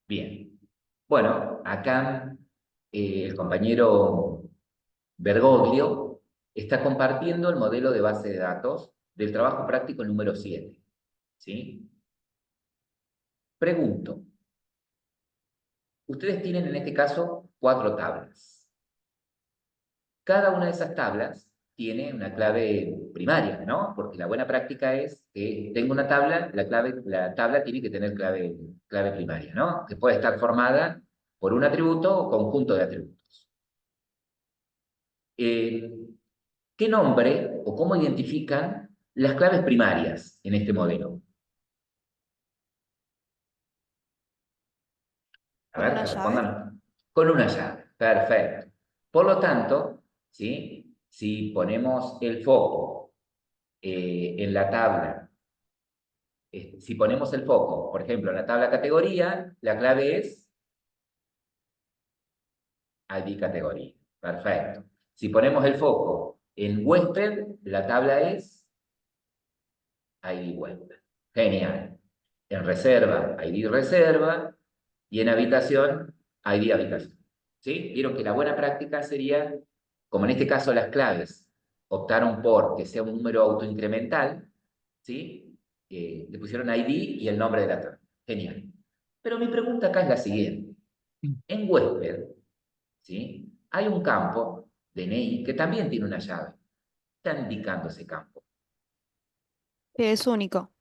Bien. Bueno, acá el compañero Bergoglio está compartiendo el modelo de base de datos del trabajo práctico número 7. ¿Sí? Pregunto, ustedes tienen en este caso 4 tablas. Cada una de esas tablas tiene una clave primaria, ¿no? Porque la buena práctica es que tengo una tabla, la tabla tiene que tener clave primaria, ¿no? Que puede estar formada por un atributo o conjunto de atributos. Eh, ¿Qué nombre o cómo identifican las claves primarias en este modelo? A ¿Con ver, una que llave? respondan con una llave. Perfecto. Por lo tanto, ¿sí? Si ponemos el foco en la tabla, si ponemos el foco, por ejemplo, en la tabla categoría, la clave es ID categoría. Perfecto. Si ponemos el foco en huésped, la tabla es ID huésped. Genial. En reserva, ID reserva. Y en habitación, ID habitación. ¿Sí? Vieron que la buena práctica sería, como en este caso las claves optaron por que sea un número autoincremental, ¿sí? Le pusieron ID y el nombre de la tabla. Genial. Pero mi pregunta acá es la siguiente. En huésped, ¿sí? Hay un campo DNI que también tiene una llave. ¿Qué está indicando ese campo? Que es único.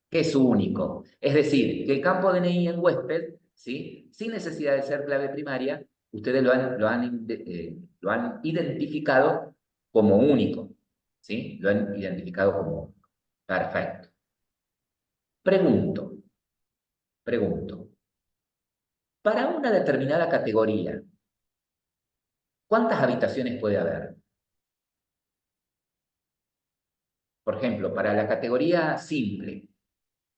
Que es único. Es decir, que el campo DNI en huésped, ¿sí? Sin necesidad de ser clave primaria, ustedes lo han identificado como único. ¿Sí? Lo han identificado como único. Perfecto. Pregunto, pregunto. Para una determinada categoría, ¿cuántas habitaciones puede haber? Por ejemplo, para la categoría simple,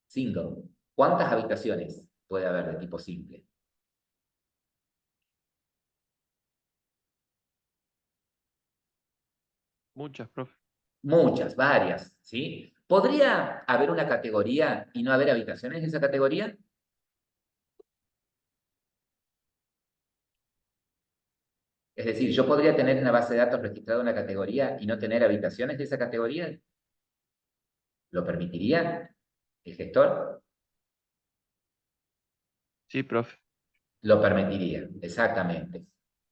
single, ¿cuántas habitaciones puede haber de tipo simple? Muchas, profe. Muchas, varias, ¿sí? ¿Podría haber una categoría y no haber habitaciones en esa categoría? Es decir, yo podría tener en una base de datos registrada una categoría y no tener habitaciones de esa categoría. ¿Lo permitiría el gestor? Sí, profe. Lo permitiría, exactamente.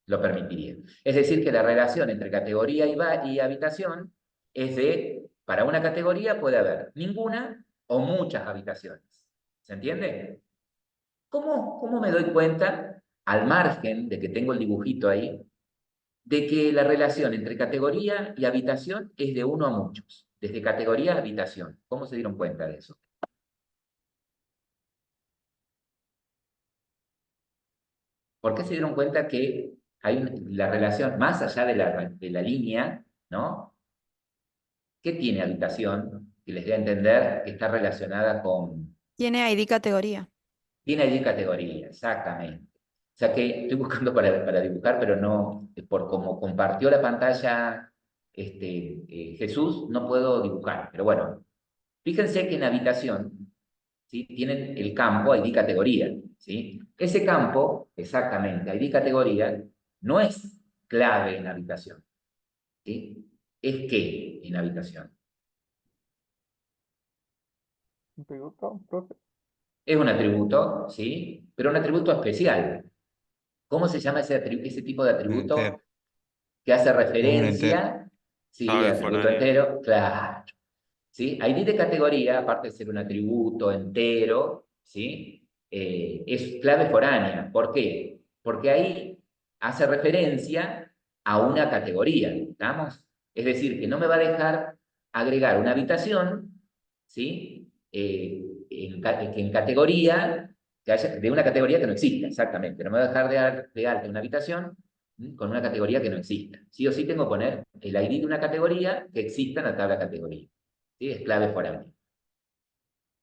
Lo permitiría. Es decir, que la relación entre categoría y habitación es de, para una categoría puede haber ninguna o muchas habitaciones. ¿Se entiende? ¿Cómo me doy cuenta, al margen de que tengo el dibujito ahí, de que la relación entre categoría y habitación es de uno a muchos? Desde categoría a habitación. ¿Cómo se dieron cuenta de eso? ¿Por qué se dieron cuenta que hay la relación más allá de la línea, ¿no? ¿Qué tiene habitación? Que les dé a entender que está relacionada con... Tiene ID categoría. Tiene allí categoría, exactamente. O sea que estoy buscando para dibujar, pero no, por como compartió la pantalla Jesús, no puedo dibujar. Pero bueno, fíjense que en habitación, ¿sí? Tienen el campo ID categoría, ¿sí? Ese campo, exactamente, ID categoría, no es clave en habitación, ¿sí? ¿Es qué en habitación? ¿Me preguntó, profe? Es un atributo, ¿sí? Pero un atributo especial. ¿Cómo se llama ese tipo de Un entero, atributo que hace un entero. referencia? Sí, el Clave atributo foránea. entero, claro. ¿Sí? ID de categoría, aparte de ser un atributo entero, ¿sí? Es clave foránea. ¿Por qué? Porque ahí hace referencia a una categoría, ¿estamos? Es decir, que no me va a dejar agregar una habitación, ¿sí? Que en categoría, de una categoría que no exista, exactamente. No me va a dejar de alta una habitación con una categoría que no exista. Sí o sí tengo que poner el ID de una categoría que exista en la tabla categoría. ¿Sí? Es clave foránea.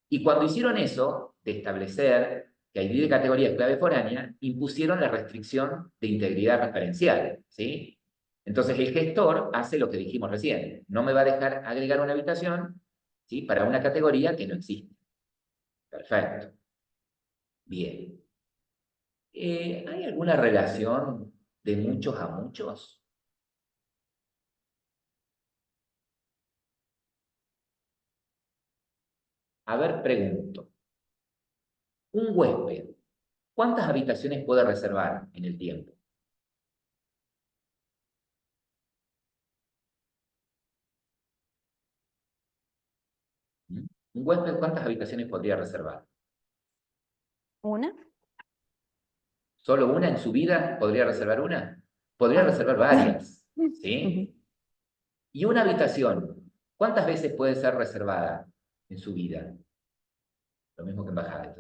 Y cuando hicieron eso, de establecer que ID de categoría es clave foránea, impusieron la restricción de integridad referencial, ¿sí? Entonces el gestor hace lo que dijimos recién, no me va a dejar agregar una habitación, ¿sí? Para una categoría que no existe. Perfecto. Bien. ¿Hay alguna relación de muchos a muchos? A ver, pregunto. Un huésped, ¿cuántas habitaciones puede reservar en el tiempo? ¿Mm? ¿Un huésped cuántas habitaciones podría reservar? ¿Una? ¿Solo una en su vida podría reservar una? Podría Ah. reservar varias, Ujú. ¿sí? Y una habitación, ¿cuántas veces puede ser reservada en su vida? Lo mismo que en Bajada.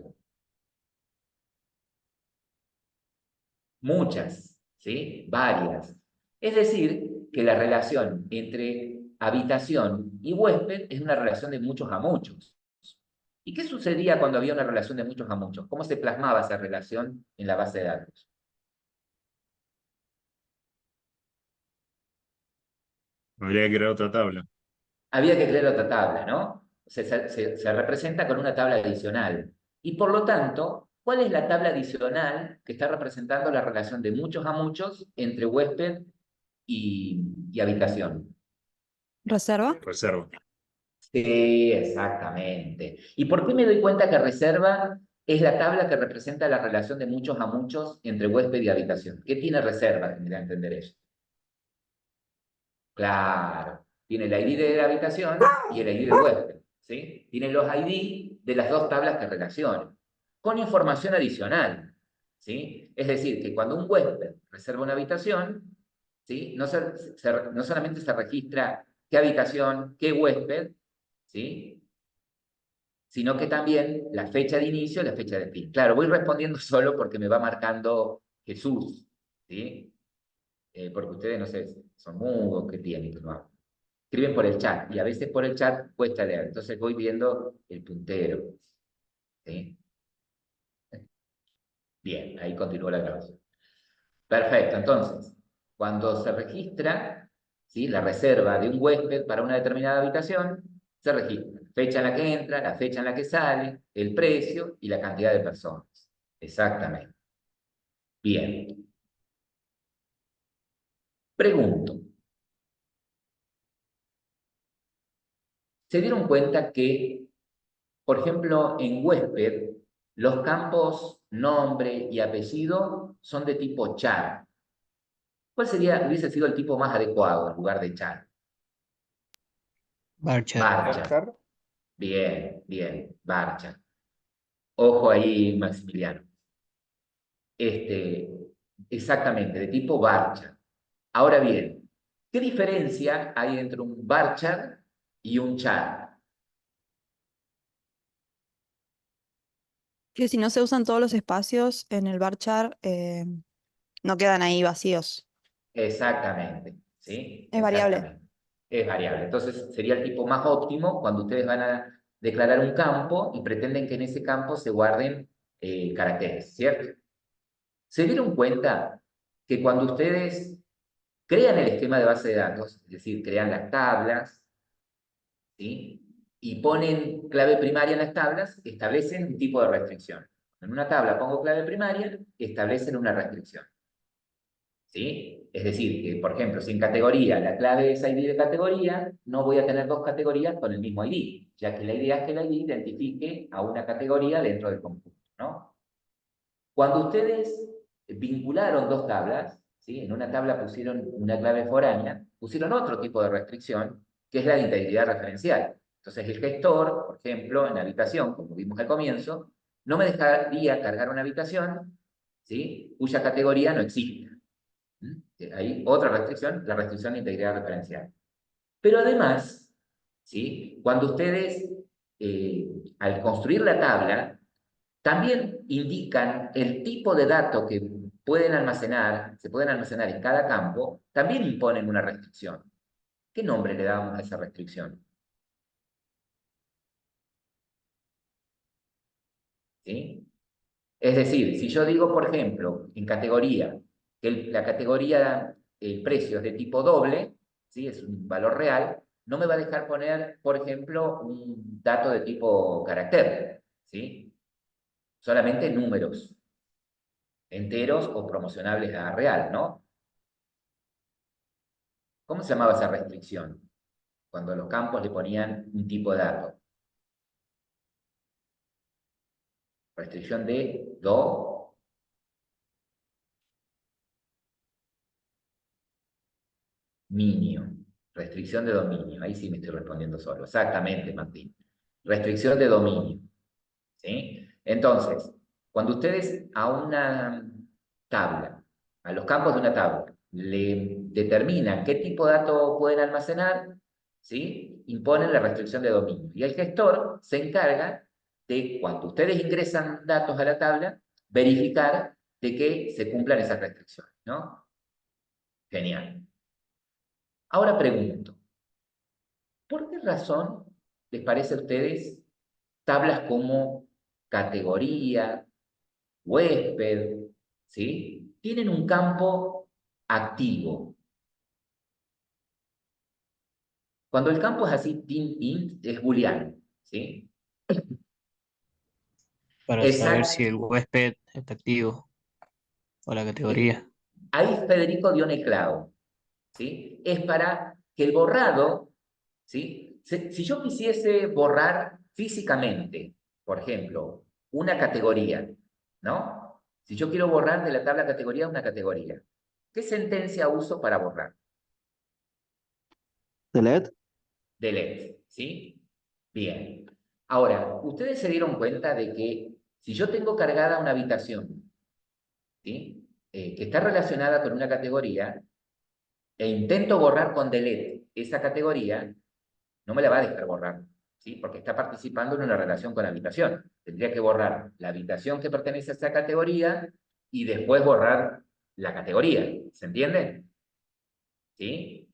Muchas, ¿sí? Varias. Es decir, que la relación entre habitación y huésped es una relación de muchos a muchos. ¿Y qué sucedía cuando había una relación de muchos a muchos? ¿Cómo se plasmaba esa relación en la base de datos? Habría que crear otra tabla. Había que crear otra tabla, ¿no? Se representa con una tabla adicional. Y por lo tanto, ¿cuál es la tabla adicional que está representando la relación de muchos a muchos entre huésped y habitación? ¿Reserva? Reserva. Sí, exactamente. ¿Y por qué me doy cuenta que reserva es la tabla que representa la relación de muchos a muchos entre huésped y habitación? ¿Qué tiene reserva? Tendría que entender eso. Claro, tiene el ID de la habitación y el ID del huésped, ¿sí? Tiene los ID de las dos tablas que relacionan, con información adicional, ¿sí? Es decir, que cuando un huésped reserva una habitación, ¿sí? No solamente se registra qué habitación, qué huésped, ¿sí? Sino que también la fecha de inicio y la fecha de fin. Claro, voy respondiendo solo porque me va marcando Jesús, ¿sí? Porque ustedes, no sé, son mudos, ¿qué tienen? ¿No? Escriben por el chat y a veces por el chat cuesta leer. Entonces voy viendo el puntero, ¿sí? Bien, ahí continúa la grabación. Perfecto, entonces, cuando se registra, ¿sí? La reserva de un huésped para una determinada habitación, se registra fecha en la que entra, la fecha en la que sale, el precio y la cantidad de personas. Exactamente. Bien. Pregunto, ¿se dieron cuenta que, por ejemplo, en huésped, los campos nombre y apellido son de tipo char? ¿Cuál hubiese sido el tipo más adecuado en lugar de char? Varchar. Varchar. Marchar. Bien, bien, varchar. Ojo ahí, Maximiliano. Este, exactamente, de tipo varchar. Ahora bien, ¿qué diferencia hay entre un varchar y un char? Que si no se usan todos los espacios en el varchar, no quedan ahí vacíos. Exactamente, ¿sí? Es variable. Exactamente. Es variable. Entonces, sería el tipo más óptimo cuando ustedes van a declarar un campo y pretenden que en ese campo se guarden caracteres, ¿cierto? ¿Se dieron cuenta que cuando ustedes crean el esquema de base de datos, es decir, crean las tablas, ¿sí? Y ponen clave primaria en las tablas, establecen un tipo de restricción? En una tabla pongo clave primaria, establecen una restricción. ¿Sí? Es decir, que, por ejemplo, si en categoría la clave es ID de categoría, no voy a tener dos categorías con el mismo ID, ya que la idea es que el ID identifique a una categoría dentro del conjunto, ¿no? Cuando ustedes vincularon dos tablas, ¿sí? En una tabla pusieron una clave foránea, pusieron otro tipo de restricción, que es la de integridad referencial. Entonces, el gestor, por ejemplo, en habitación, como vimos al comienzo, no me dejaría cargar una habitación, ¿sí? Cuya categoría no existe. Hay otra restricción, la restricción de integridad referencial. Pero además, ¿sí? Cuando ustedes, al construir la tabla, también indican el tipo de datos que pueden almacenar, se pueden almacenar en cada campo, también imponen una restricción. ¿Qué nombre le damos a esa restricción? ¿Sí? Es decir, si yo digo, por ejemplo, en categoría, que la categoría, el precio es de tipo doble, ¿sí? Es un valor real, no me va a dejar poner, por ejemplo, un dato de tipo carácter, ¿sí? Solamente números. enteros o promocionables a real, ¿no? ¿Cómo se llamaba esa restricción? Cuando a los campos le ponían un tipo de dato. Restricción de dominio. Restricción de dominio. Ahí sí me estoy respondiendo solo. Exactamente, Martín. Restricción de dominio. ¿Sí? Entonces, cuando ustedes a una tabla, a los campos de una tabla, le determinan qué tipo de datos pueden almacenar, ¿sí? Imponen la restricción de dominio. Y el gestor se encarga de, cuando ustedes ingresan datos a la tabla, verificar de que se cumplan esas restricciones, ¿no? Genial. Ahora pregunto, ¿por qué razón les parece a ustedes tablas como categoría, huésped, ¿sí? Tienen un campo activo? Cuando el campo es así, int, es booleano, ¿sí? Para saber si el huésped está activo o la categoría. Ahí Federico dio en el clavo, ¿sí? Es para que el borrado, ¿sí? Si yo quisiese borrar físicamente, por ejemplo, una categoría, ¿no? Si yo quiero borrar de la tabla categoría una categoría, ¿qué sentencia uso para borrar? Delete. Delete, ¿sí? Bien. Ahora, ustedes se dieron cuenta de que si yo tengo cargada una habitación, ¿sí? Que está relacionada con una categoría, e intento borrar con delete esa categoría, no me la va a dejar borrar, ¿sí? Porque está participando en una relación con habitación. Tendría que borrar la habitación que pertenece a esa categoría y después borrar la categoría. ¿Se entiende? ¿Sí?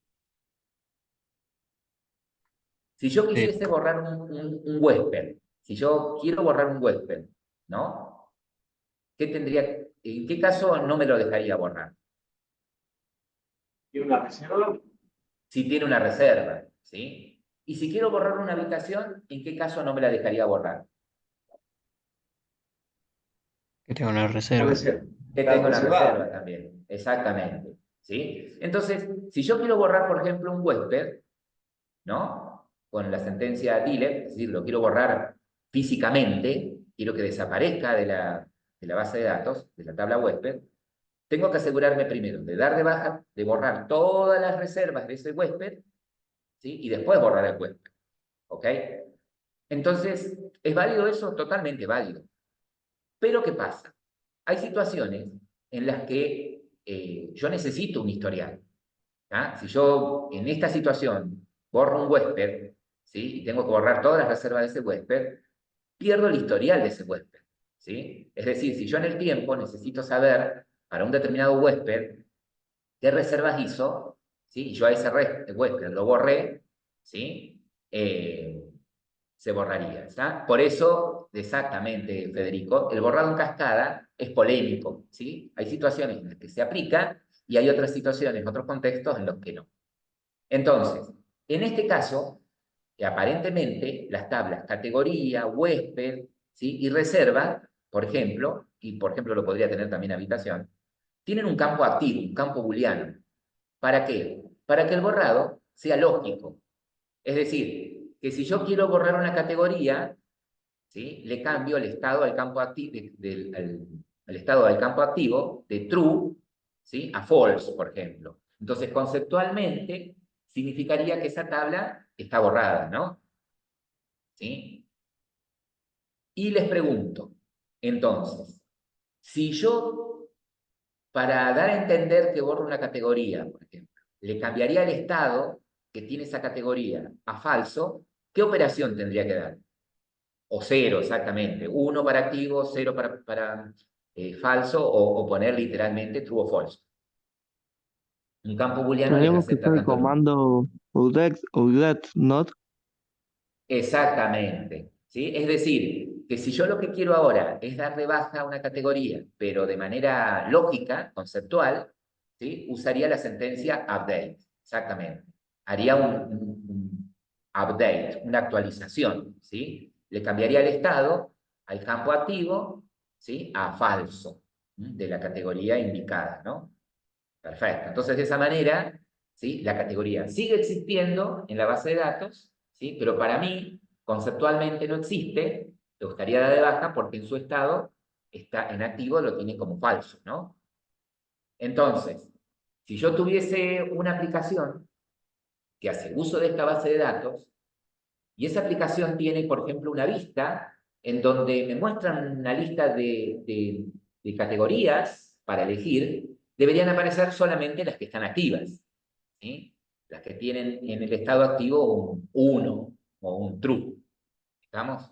Si yo Sí, quisiese borrar un huésped, si yo quiero borrar un huésped, ¿no? ¿En qué caso no me lo dejaría borrar? ¿Tiene una reserva? Si tiene una reserva, ¿sí? Y si quiero borrar una habitación, ¿en qué caso no me la dejaría borrar? que tenga una Puede reserva. ser. Que Está tenga una reservada. reserva también, exactamente, ¿sí? Entonces, si yo quiero borrar, por ejemplo, un huésped, ¿no? Con la sentencia delete, es decir, lo quiero borrar físicamente, quiero que desaparezca de la base de datos, de la tabla huésped, tengo que asegurarme primero de dar de baja, de borrar todas las reservas de ese huésped, ¿sí? Y después borrar el huésped, ¿ok? Entonces, ¿es válido eso? Totalmente válido. Pero ¿qué pasa? Hay situaciones en las que yo necesito un historial. ¿Ah? Si yo en esta situación borro un huésped, ¿sí? Y tengo que borrar todas las reservas de ese huésped, pierdo el historial de ese huésped, ¿sí? Es decir, si yo en el tiempo necesito saber para un determinado huésped qué reservas hizo, ¿sí? Y yo a ese huésped lo borré, ¿sí? Se borraría, ¿está? Por eso, exactamente, Federico, el borrado en cascada es polémico, ¿sí? Hay situaciones en las que se aplica y hay otras situaciones, otros contextos en los que no. Entonces, en este caso, aparentemente las tablas categoría, huésped, ¿sí? Y reserva, por ejemplo, y por ejemplo lo podría tener también habitación, tienen un campo activo, un campo booleano. ¿Para qué? Para que el borrado sea lógico. Es decir, que si yo quiero borrar una categoría, ¿sí? Le cambio el estado al campo activo, al estado del campo activo de true, ¿sí? A false, por ejemplo. Entonces, conceptualmente, significaría que esa tabla está borrada, ¿no? ¿Sí? Y les pregunto, entonces, si yo, para dar a entender que borro una categoría, por ejemplo, le cambiaría el estado que tiene esa categoría a falso, ¿qué operación tendría que dar? O cero, exactamente. Uno para activo, cero para falso, o poner literalmente true o false. Un campo booleano les Tendríamos que acepta usar el tanto. comando udet not. Exactamente. ¿Sí? Es decir, que si yo lo que quiero ahora es dar de baja a una categoría, pero de manera lógica, conceptual, ¿sí? Usaría la sentencia update. Exactamente. Haría un update, una actualización, ¿sí? Le cambiaría el estado al campo activo, ¿sí? A falso. de la categoría indicada, ¿no? Perfecto. Entonces, de esa manera, ¿sí? La categoría sigue existiendo en la base de datos, ¿sí? Pero para mí, conceptualmente no existe, lo estaría dar de baja porque en su estado está en activo, lo tiene como falso, ¿no? Entonces, si yo tuviese una aplicación que hace uso de esta base de datos, y esa aplicación tiene, por ejemplo, una vista en donde me muestran una lista de categorías para elegir, deberían aparecer solamente las que están activas, ¿sí? Las que tienen en el estado activo un 1 o un true. ¿Estamos?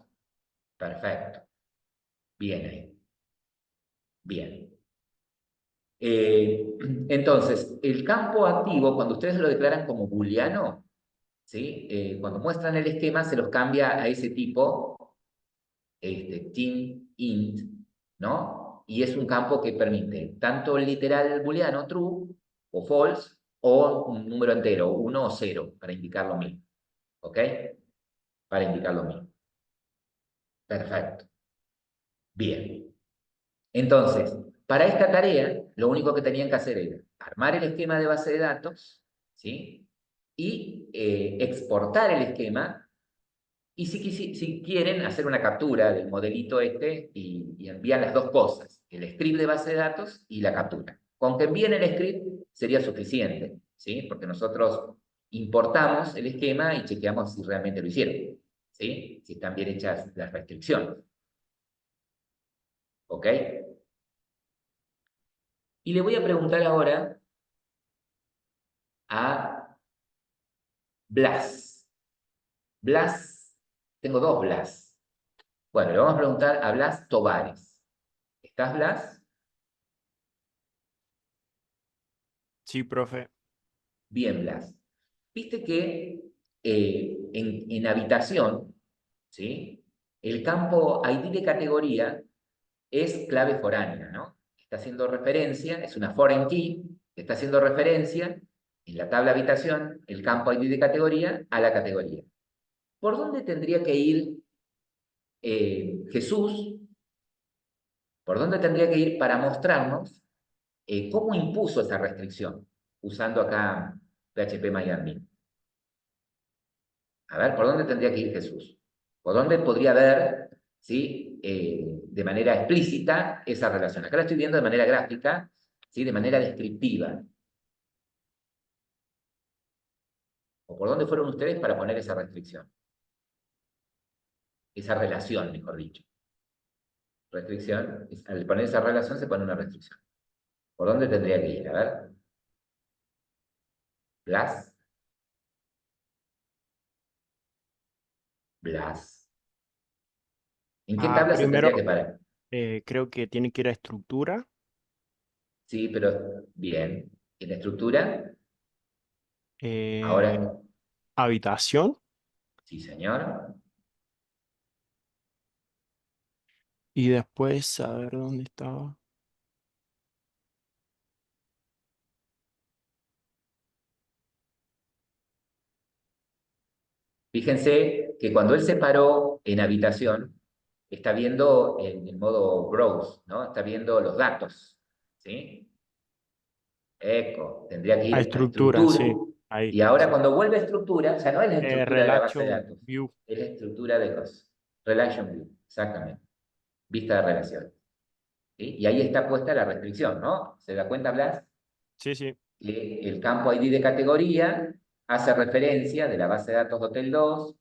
Perfecto. Bien ahí. Bien. Entonces, el campo activo, cuando ustedes lo declaran como booleano, ¿sí? Cuando muestran el esquema, se los cambia a ese tipo, int, ¿no? Y es un campo que permite tanto el literal booleano, true o false, o un número entero, 1 o 0, para indicar lo mismo. ¿Ok? Para indicar lo mismo. Perfecto. Bien. Entonces, para esta tarea, lo único que tenían que hacer era armar el esquema de base de datos, ¿sí? Y exportar el esquema. Y si quieren, hacer una captura del modelito y envían las dos cosas, el script de base de datos y la captura. Con que envíen el script sería suficiente, ¿sí? Porque nosotros importamos el esquema y chequeamos si realmente lo hicieron, ¿sí? Si están bien hechas las restricciones. ¿Ok? Y le voy a preguntar ahora a Blas. Blas, tengo dos Blas. Bueno, le vamos a preguntar a Blas Tovares. ¿Estás, Blas? Sí, profe. Bien, Blas. Viste que en habitación, ¿sí? El campo ID de categoría es clave foránea, ¿no? Está haciendo referencia, es una foreign key, está haciendo referencia en la tabla habitación, el campo ID de categoría, a la categoría. ¿Por dónde tendría que ir Jesús? ¿Por dónde tendría que ir para mostrarnos cómo impuso esa restricción? Usando acá PHP MyAdmin. A ver, ¿por dónde tendría que ir Jesús? ¿Por dónde podría ver, ¿sí? De manera explícita esa relación? Acá la estoy viendo de manera gráfica, ¿sí? De manera descriptiva. ¿O por dónde fueron ustedes para poner esa restricción? Esa relación, mejor dicho. Restricción, al poner esa relación se pone una restricción. ¿Por dónde tendría que ir? A ver. Blas. Blas. ¿En qué tabla se tendría Primero, que parar? creo que tiene que ir a estructura, Sí, pero bien. En la estructura, eh, ahora, habitación, sí, señor. y después, a ver dónde estaba. Fíjense que cuando él se paró en habitación, está viendo en el modo browse, ¿no? Está viendo los datos, ¿sí? Eco, tendría que A ir a estructura, estructura. sí, ahí, Y ahora sí. cuando vuelve a estructura, ya no es la estructura de la base de Relation datos, view, es la estructura de los relation view, exactamente, vista de relación. ¿Sí? Y ahí está puesta la restricción, ¿no? ¿Se da cuenta, Blas? sí, sí. Que el campo ID de categoría hace referencia de la base de datos de Hotel 2,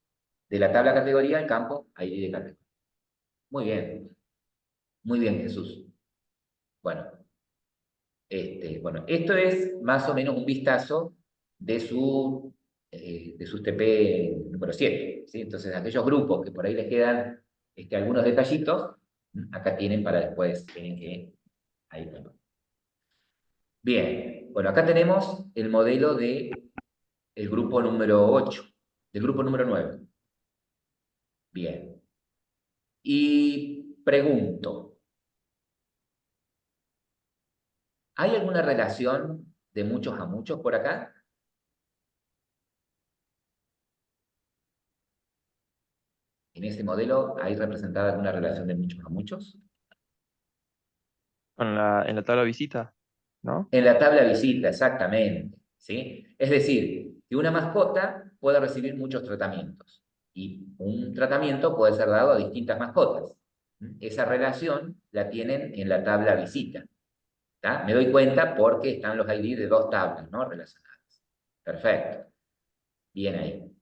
de la tabla categoría al campo ID de categoría. Muy bien, Jesús. Bueno, bueno, esto es más o menos un vistazo de su TP número 7, ¿sí? Entonces, aquellos grupos que por ahí les quedan algunos detallitos, acá tienen para después, tienen que... Ahí tengo. Bien, bueno, acá tenemos el modelo del grupo número 8, del grupo número 9. Bien. Y pregunto, ¿hay alguna relación de muchos a muchos por acá? En este modelo, ¿hay representada alguna relación de muchos a muchos? En la tabla visita, ¿no? En la tabla visita, exactamente, ¿sí? Es decir, que una mascota puede recibir muchos tratamientos y un tratamiento puede ser dado a distintas mascotas. Esa relación la tienen en la tabla visita. ¿Tá? Me doy cuenta porque están los ID de dos tablas, ¿no? Relacionadas. Perfecto. Bien ahí.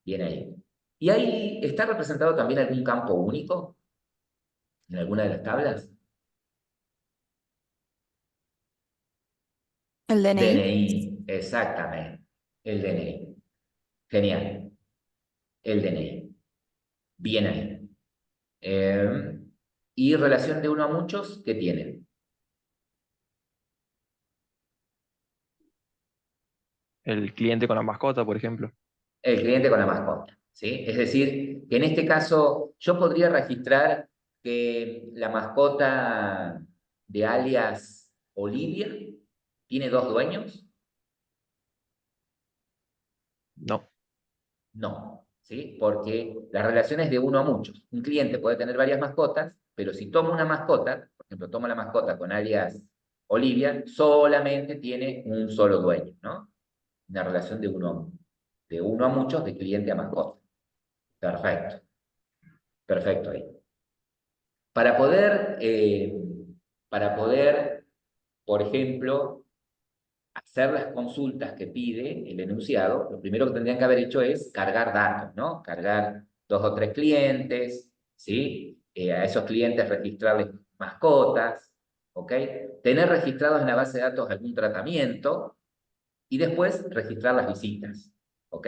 Bien ahí. ¿Y ahí está representado también algún campo único en alguna de las tablas? El DNI. DNI, exactamente. El DNI. Genial. El DNI. Bien ahí. ¿Y relación de uno a muchos? ¿Qué tienen? El cliente con la mascota, por ejemplo. El cliente con la mascota, ¿sí? Es decir, que en este caso yo podría registrar que la mascota de alias Olivia tiene dos dueños. No. No, ¿sí? Porque la relación es de uno a muchos. Un cliente puede tener varias mascotas, pero si toma una mascota, por ejemplo, toma la mascota con alias Olivia, solamente tiene un solo dueño, ¿no? Una relación de uno a muchos, de cliente a mascota. Perfecto, perfecto ahí. Para poder, para poder, por ejemplo, hacer las consultas que pide el enunciado, lo primero que tendrían que haber hecho es cargar datos, ¿no? Cargar 2 o 3 clientes, ¿sí? A esos clientes registrarles mascotas, ¿ok? Tener registrados en la base de datos algún tratamiento y después registrar las visitas, ¿ok?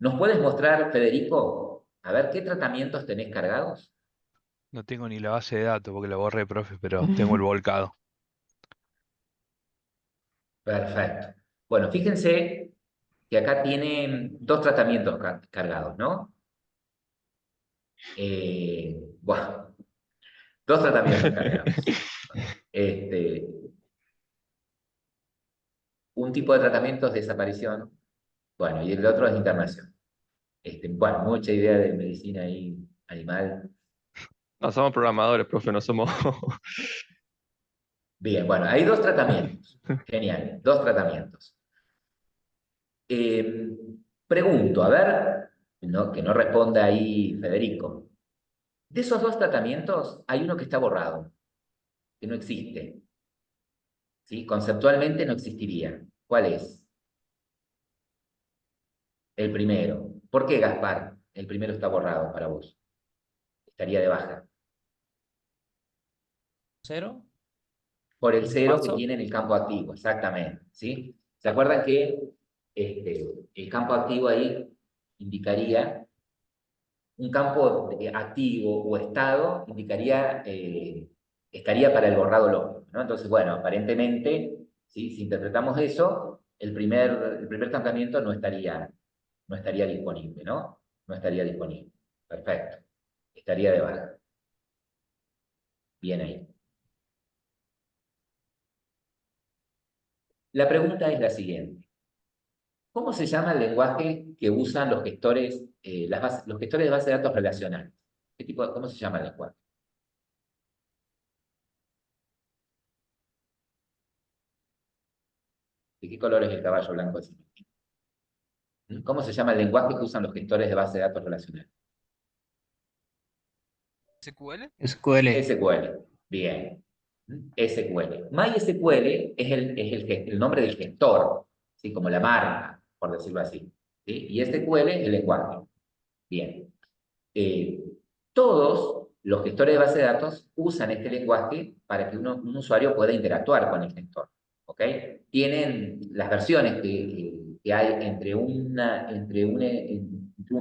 ¿Nos puedes mostrar, Federico, a ver qué tratamientos tenés cargados? No tengo ni la base de datos porque la borré, profe, pero tengo el volcado. Perfecto. Bueno, fíjense que acá tienen 2 tratamientos cargados, ¿no? Bueno, 2 tratamientos cargados. Este, un tipo de tratamiento es desaparición, bueno, y el otro es internación. Bueno, mucha idea de medicina ahí animal. No somos programadores, profe, no somos. Bien, bueno, hay 2 tratamientos. Genial, 2 tratamientos. Eh, Pregunto, a ver, que no responda ahí Federico. De esos 2 tratamientos, hay uno que está borrado, que no existe, ¿sí? Conceptualmente no existiría. ¿Cuál es? El primero. ¿Por qué, Gaspar? El primero está borrado para vos. Estaría de baja. ¿Cero? Por el 0 que ¿Falso? tiene en el campo activo, exactamente, ¿sí? ¿Se acuerdan que el campo activo ahí indicaría un campo activo o estado, indicaría, estaría para el borrado lógico, ¿no? Entonces, bueno, aparentemente, ¿sí? Si interpretamos eso, el primer tratamiento no estaría disponible, ¿no? No estaría disponible. Perfecto. Estaría de baja. Bien ahí. La pregunta es la siguiente. ¿Cómo se llama el lenguaje que usan los gestores, los gestores de base de datos relacionales? ¿Cómo se llama el lenguaje? ¿De qué color es el caballo blanco así? ¿Cómo se llama el lenguaje que usan los gestores de base de datos relacionales? ¿SQL? SQL. SQL. Bien. SQL. MySQL es el nombre del gestor, ¿sí? Como la marca, por decirlo así, ¿sí? Y SQL es el lenguaje. Bien. Eh, Todos los gestores de base de datos usan este lenguaje para que un usuario pueda interactuar con el gestor. ¿Ok? Tienen las versiones que hay entre un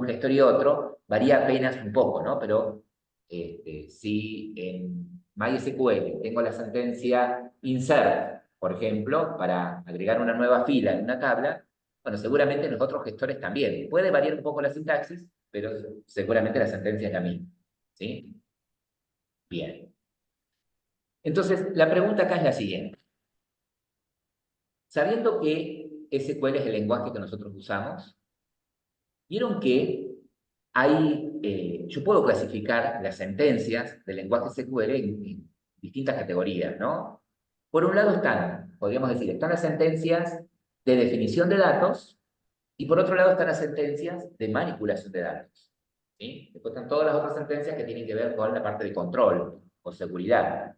gestor y otro, varía apenas un poco, ¿no? Pero si en MySQL tengo la sentencia insert, por ejemplo, para agregar una nueva fila en una tabla, bueno, seguramente en los otros gestores también. Puede variar un poco la sintaxis, pero seguramente la sentencia es la misma. ¿Sí? Bien. Entonces, la pregunta acá es la siguiente. Sabiendo que SQL es el lenguaje que nosotros usamos, vieron que yo puedo clasificar las sentencias del lenguaje SQL en distintas categorías, ¿no? Por un lado están, podríamos decir, están las sentencias de definición de datos y por otro lado están las sentencias de manipulación de datos. ¿Sí? Después están todas las otras sentencias que tienen que ver con la parte de control o seguridad.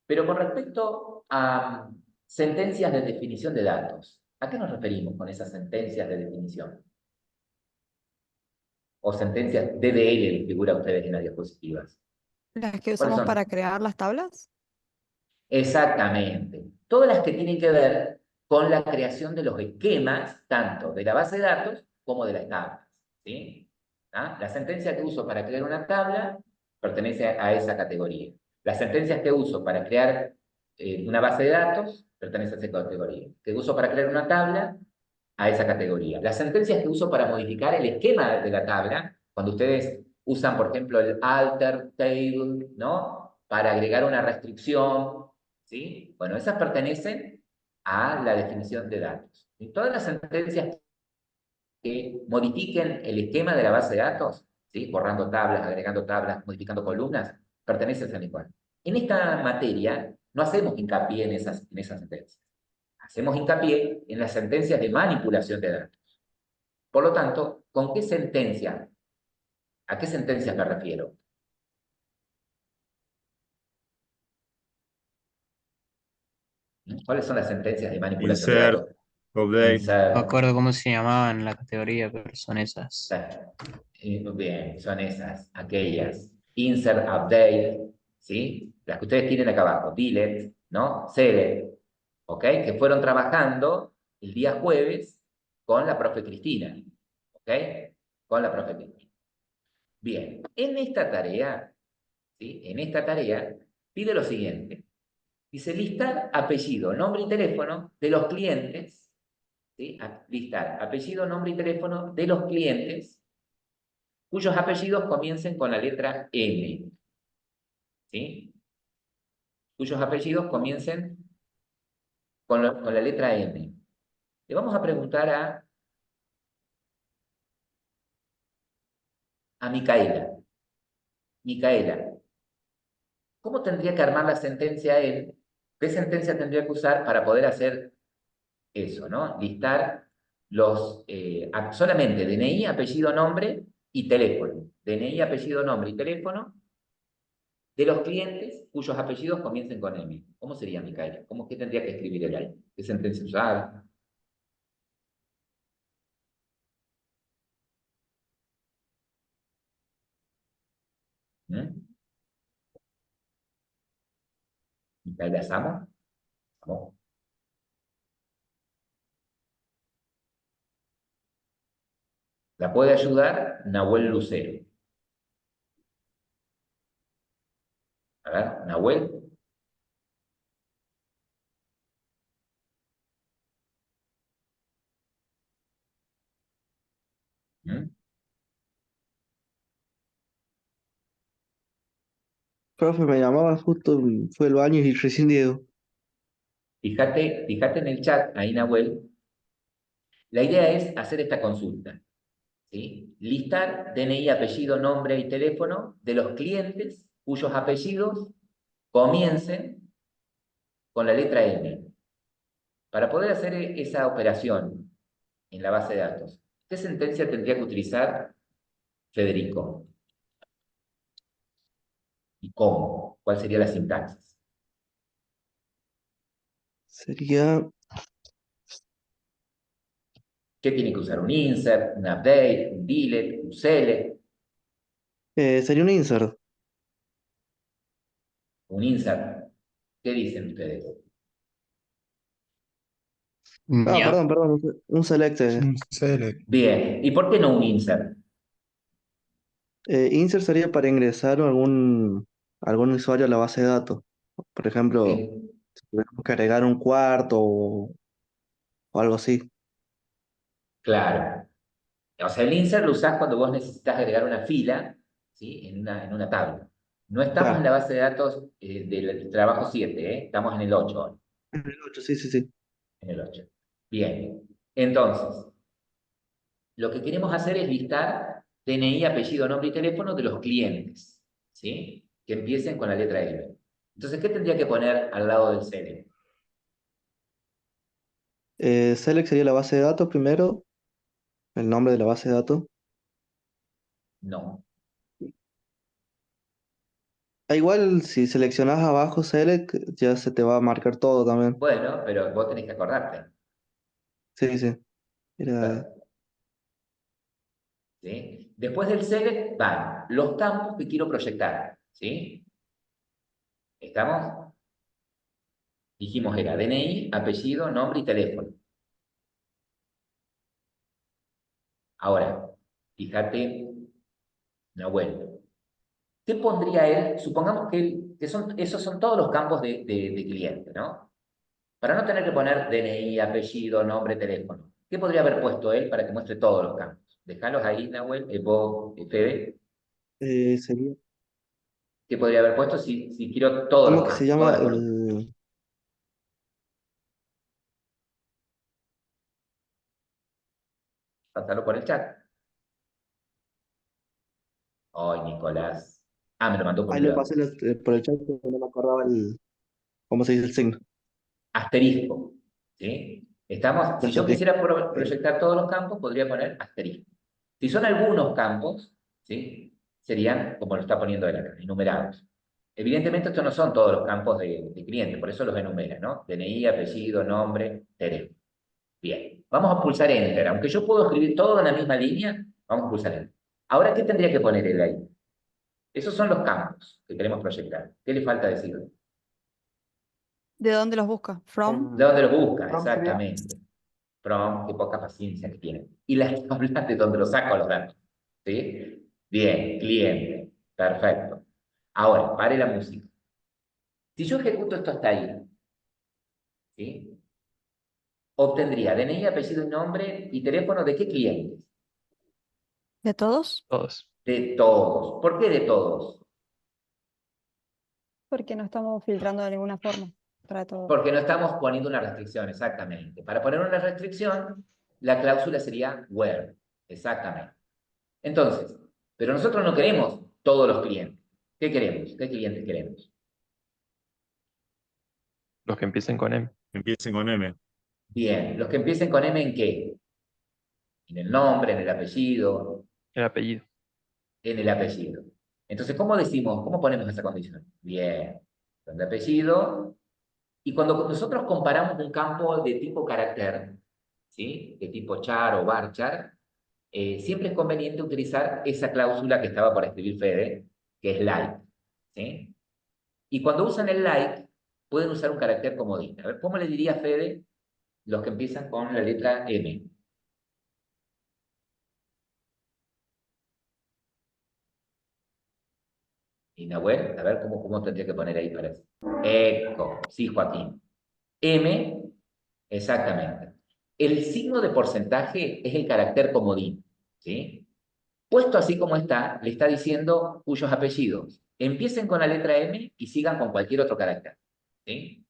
Pero con respecto a sentencias de definición de datos, ¿a qué nos referimos con esas sentencias de definición? O sentencias DDL, que figura ustedes en las diapositivas. ¿Las que ¿Cuáles usamos son? para crear las tablas? Exactamente. Todas las que tienen que ver con la creación de los esquemas, tanto de la base de datos como de las tablas. ¿Sí? ¿Ah? La sentencia que uso para crear una tabla pertenece a esa categoría. Las sentencias que uso para crear una base de datos pertenece a esa categoría. Que uso para crear una tabla, a esa categoría. Las sentencias que uso para modificar el esquema de la tabla, cuando ustedes usan, por ejemplo, el alter table, ¿no? Para agregar una restricción, ¿sí? Bueno, esas pertenecen a la definición de datos. Y todas las sentencias que modifiquen el esquema de la base de datos, ¿sí? Borrando tablas, agregando tablas, modificando columnas, pertenecen al igual. En esta materia no hacemos hincapié en esas sentencias. Hacemos hincapié en las sentencias de manipulación de datos. Por lo tanto, ¿con qué sentencia? ¿A qué sentencias me refiero? ¿Cuáles son las sentencias de manipulación de Insert, datos? update. No Insert. me acuerdo cómo se llamaban en la categoría, pero son esas. Muy bien, son esas, aquellas. Insert, update, ¿sí? Las que ustedes tienen acá abajo. Delete, ¿no? Select, ¿ok? Que fueron trabajando el día jueves con la profe Cristina, ¿ok? Con la profe Cristina. Bien, en esta tarea, ¿sí? En esta tarea pide lo siguiente. Dice listar apellido, nombre y teléfono de los clientes, ¿sí? Listar apellido, nombre y teléfono de los clientes cuyos apellidos comiencen con la letra M, ¿sí? Cuyos apellidos comiencen con la letra M. Le vamos a preguntar a Micaela. Micaela, ¿cómo tendría que armar la sentencia él? ¿Qué sentencia tendría que usar para poder hacer eso, ¿no? Listar solamente DNI, apellido, nombre y teléfono. DNI, apellido, nombre y teléfono de los clientes cuyos apellidos comiencen con M. ¿Cómo sería, Micaela? ¿Qué tendría que escribir él ahí? ¿Qué sentencia usar? ¿Mm? ¿Micaela Samo? ¿Samo? La puede ayudar Nahuel Lucero. A ver, Nahuel. ¿Mm? Profe, me llamaba justo, fue el baño y recién Diego. Fíjate en el chat, ahí Nahuel. La idea es hacer esta consulta, ¿sí? Listar DNI, apellido, nombre y teléfono de los clientes cuyos apellidos comiencen con la letra M. Para poder hacer esa operación en la base de datos, ¿qué sentencia tendría que utilizar Federico? ¿Y cómo? ¿Cuál sería la sintaxis? Sería, ¿Qué tiene que usar? ¿Un insert, un update, un delete, un select? sería un insert. Un insert. ¿Qué dicen ustedes? Ah, Ya. perdón, un select. Bien, ¿y por qué no un insert? Insert sería para ingresar algún usuario a la base de datos. Por ejemplo, Sí, si tuviéramos que agregar un cuarto o algo así. claro. O sea, el insert lo usás cuando vos necesitas agregar una fila, ¿sí? En una tabla. No estamos en Claro, la base de datos del trabajo 7, ¿eh? Estamos en el 8 ahora, en el 8, sí, sí, sí. en el 8. Bien, entonces, lo que queremos hacer es listar DNI, apellido, nombre y teléfono de los clientes, ¿sí? Que empiecen con la letra M. Entonces, ¿qué tendría que poner al lado del select? Select sería la base de datos primero, el nombre de la base de datos. No. Igual si seleccionás abajo Select, ya se te va a marcar todo también. Bueno, pero vos tenés que acordarte. Sí, sí. Era, Perfecto. ¿Sí? Después del select van los campos que quiero proyectar. ¿Sí? ¿Estamos? Dijimos era DNI, apellido, nombre y teléfono. Ahora, fíjate, Nahuel. ¿Qué pondría él? Supongamos esos son todos los campos de cliente, ¿no? Para no tener que poner DNI, apellido, nombre, teléfono. ¿Qué podría haber puesto él para que muestre todos los campos? Dejalos ahí, Nahuel, vos, Fede. sería, ¿Qué podría haber puesto si quiero todos ¿cómo los que se campos, toda llama? la columna? Pásalo por el chat. Ay, Nicolás. Ah, me lo mandó por Ahí lo privado. pasé por el chat, pero no me acordaba cómo se dice el signo. Asterisco. ¿Sí? Estamos, El si yo asterisco. quisiera proyectar todos los campos, podría poner asterisco. Si son algunos campos, ¿sí? Serían, como lo está poniendo él acá, enumerados. Evidentemente, estos no son todos los campos de cliente, por eso los enumera, ¿no? DNI, apellido, nombre, teléfono. Bien, vamos a pulsar Enter. Aunque yo puedo escribir todo en la misma línea, vamos a pulsar Enter. Ahora, ¿qué tendría que poner él ahí? Esos son los campos que queremos proyectar. ¿Qué le falta decir? ¿De dónde los busca? From. ¿De dónde los busca? From sería. Exactamente. From, qué poca paciencia que tiene. Y las tablas de donde los saco los datos. ¿Sí? Bien, cliente. Perfecto. Ahora, pare la música. Si yo ejecuto esto hasta ahí, ¿sí? Obtendría DNI, apellido y nombre y teléfono de qué clientes. ¿De todos? Todos. De todos. ¿Por qué de todos? Porque no estamos filtrando de ninguna forma para todos. Porque no estamos poniendo una restricción, exactamente. Para poner una restricción, la cláusula sería where, exactamente. Entonces, pero nosotros no queremos todos los clientes. ¿Qué queremos? ¿Qué clientes queremos? Los que empiecen con M. Empiecen con M. Bien, los que empiecen con M en qué? En el nombre, en el apellido, El apellido. en el apellido. Entonces, ¿cómo decimos, cómo ponemos esa condición? Bien, con el apellido. Y cuando nosotros comparamos un campo de tipo carácter, ¿sí? De tipo char o varchar, siempre es conveniente utilizar esa cláusula que estaba por escribir Fede, que es like. ¿Sí? Y cuando usan el like, pueden usar un carácter comodín. A ver, ¿cómo le diría Fede los que empiezan con la letra M? Y Nahuel, a ver cómo tendría que poner ahí para eso. Eco, sí, Joaquín. M, exactamente. El signo de porcentaje es el carácter comodín, ¿sí? Puesto así como está, le está diciendo cuyos apellidos empiecen con la letra M y sigan con cualquier otro carácter, ¿sí?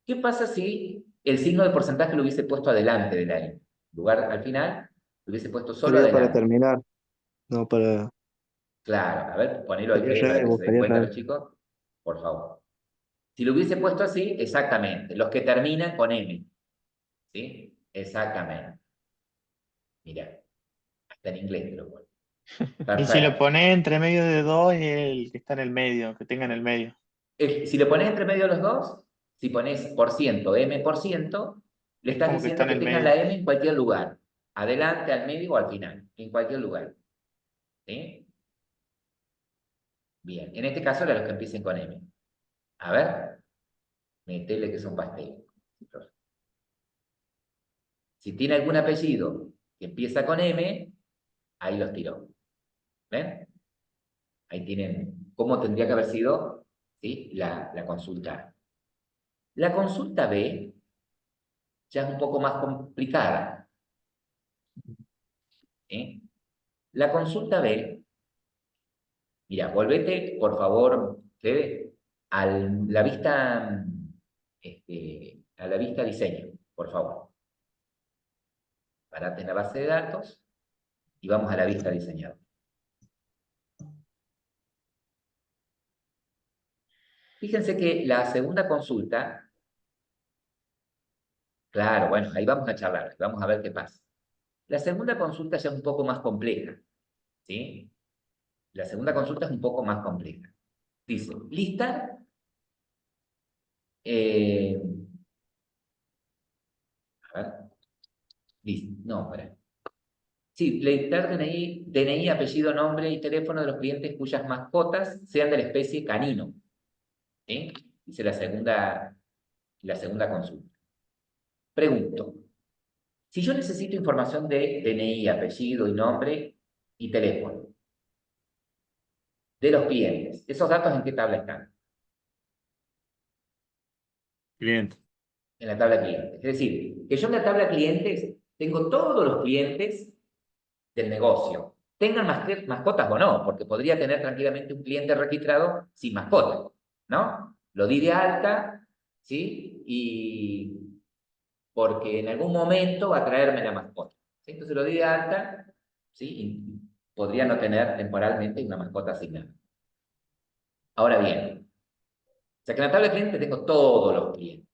¿Qué pasa si el signo de porcentaje lo hubiese puesto adelante de la M? En lugar al final, lo hubiese puesto solo Sería para adelante. terminar, no para. Claro, a ver, ponelo ahí, Sería al Fede, para revés, que se den buscaría al cuenta revés. los chicos, por favor. Si lo hubiese puesto así, exactamente, los que terminan con M, ¿sí? Exactamente. Mira, hasta en inglés te lo pone. Y si lo Perfecto. pones entre medio de dos, el que está en el medio, que tenga en el medio. Si le pones entre medio los dos, si pones por ciento, M por ciento, le Es estás como que está diciendo en que el tengan la medio. M en cualquier lugar. Adelante, al medio o al final. En cualquier lugar. ¿Sí? Bien. En este caso, era los que empiecen con M. A ver. Metele que son pasteles. Si tiene algún apellido que empieza con M, ahí los tiró. ¿Ven? Ahí tienen cómo tendría que haber sido, ¿sí? La consulta A. La consulta B ya es un poco más complicada. ¿Sí? La consulta B, mira, volvete, por favor, Fede, a la vista diseño, por favor. Parate en la base de datos y vamos a la vista diseñador. Fíjense que la segunda consulta, claro, bueno, ahí vamos a charlar, vamos a ver qué pasa. La segunda consulta ya es un poco más compleja, ¿sí? La segunda consulta es un poco más compleja. Dice, listar, a ver, no, espera. Sí, listar DNI, apellido, nombre y teléfono de los clientes cuyas mascotas sean de la especie canino, ¿sí? Dice la segunda consulta. Pregunto, si yo necesito información de DNI, apellido y nombre y teléfono de los clientes, ¿esos datos en qué tabla están? Cliente. En la tabla clientes. Es decir, que yo en la tabla clientes tengo todos los clientes del negocio. Tengan mascotas o no, porque podría tener tranquilamente un cliente registrado sin mascota, ¿no? Lo di de alta, ¿sí? Y porque en algún momento va a traerme la mascota, ¿sí? Entonces lo di de alta, ¿sí? Y podría no tener temporalmente una mascota asignada. Ahora bien, o sea que en la tabla de clientes tengo todos los clientes.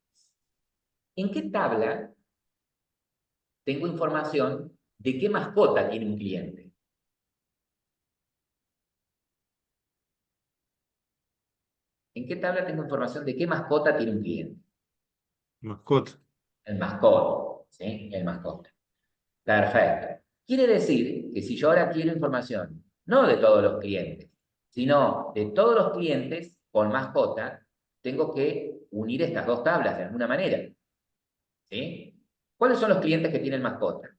¿En qué tabla tengo información de qué mascota tiene un cliente? ¿En qué tabla tengo información de qué mascota tiene un cliente? Mascota. El mascota, ¿sí? El mascota. Perfecto. Quiere decir que si yo ahora quiero información, no de todos los clientes, sino de todos los clientes con mascota, tengo que unir estas dos tablas de alguna manera, ¿sí? ¿Cuáles son los clientes que tienen mascota?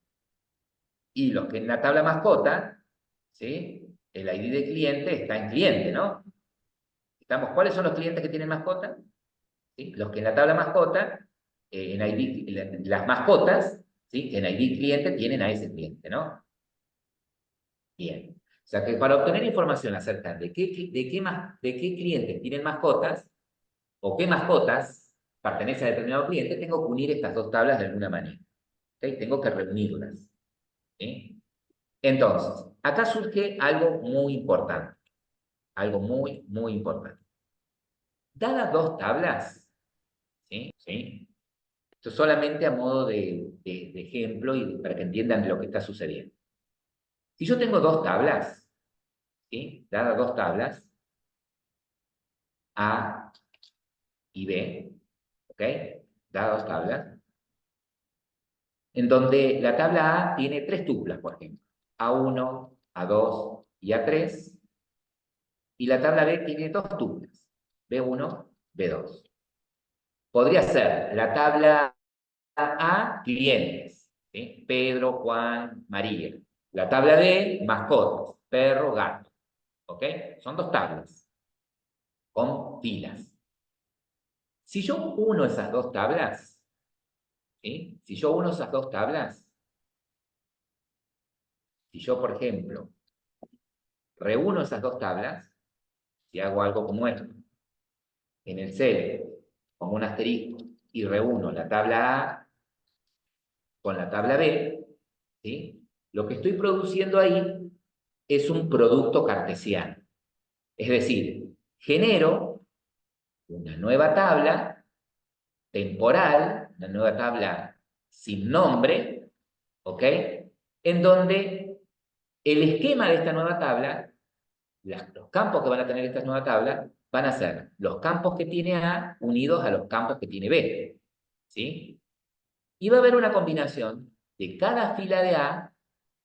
Y los que en la tabla mascota, ¿sí? El ID de cliente está en cliente, ¿no? ¿Cuáles son los clientes que tienen mascota? ¿Sí? Los que en la tabla mascota, en ID, las mascotas, ¿sí? En ID cliente tienen a ese cliente, ¿no? Bien. O sea que para obtener información acerca de qué clientes tienen mascotas, o qué mascotas pertenecen a determinado cliente, tengo que unir estas dos tablas de alguna manera. ¿Okay? Tengo que reunirlas. ¿Sí? Entonces, acá surge algo muy importante. Algo muy, muy importante. Dadas dos tablas, ¿sí? ¿Sí? Esto solamente a modo de ejemplo y para que entiendan lo que está sucediendo. Si yo tengo dos tablas, ¿sí? Dadas dos tablas, A y B, ¿ok? Dadas dos tablas, en donde la tabla A tiene tres tuplas, por ejemplo, A1, A2 y A3, y la tabla B tiene dos tuplas, B1, B2. Podría ser la tabla A, clientes, ¿sí? Pedro, Juan, María. La tabla B, mascotas, perro, gato. ¿Ok? Son dos tablas con filas. Si yo uno esas dos tablas, ¿sí? Si yo uno esas dos tablas, si yo, por ejemplo, reúno esas dos tablas, si hago algo como esto, en el cel, pongo un asterisco y reúno la tabla A con la tabla B, ¿sí? Lo que estoy produciendo ahí es un producto cartesiano. Es decir, genero una nueva tabla temporal, una nueva tabla sin nombre, ¿ok? En donde el esquema de esta nueva tabla, los campos que van a tener esta nueva tabla, van a ser los campos que tiene A unidos a los campos que tiene B, ¿sí? Y va a haber una combinación de cada fila de A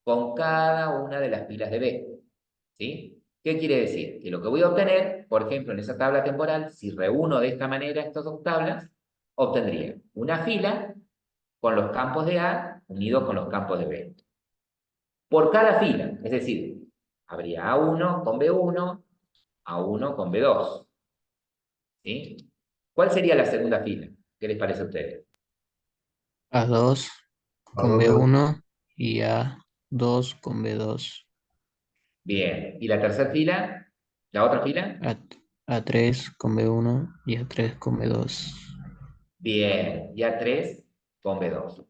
con cada una de las filas de B, ¿sí? ¿Qué quiere decir? Que lo que voy a obtener, por ejemplo, en esa tabla temporal, si reúno de esta manera estas dos tablas, obtendría una fila con los campos de A unidos con los campos de B. Por cada fila, es decir, habría A1 con B1, A1 con B2. ¿Sí? ¿Cuál sería la segunda fila? ¿Qué les parece a ustedes? A2 con B1 y A2 con B2. Bien. ¿Y la tercera fila? ¿La otra fila? A3 con B1 y A3 con B2. Bien. Y A3 con B2.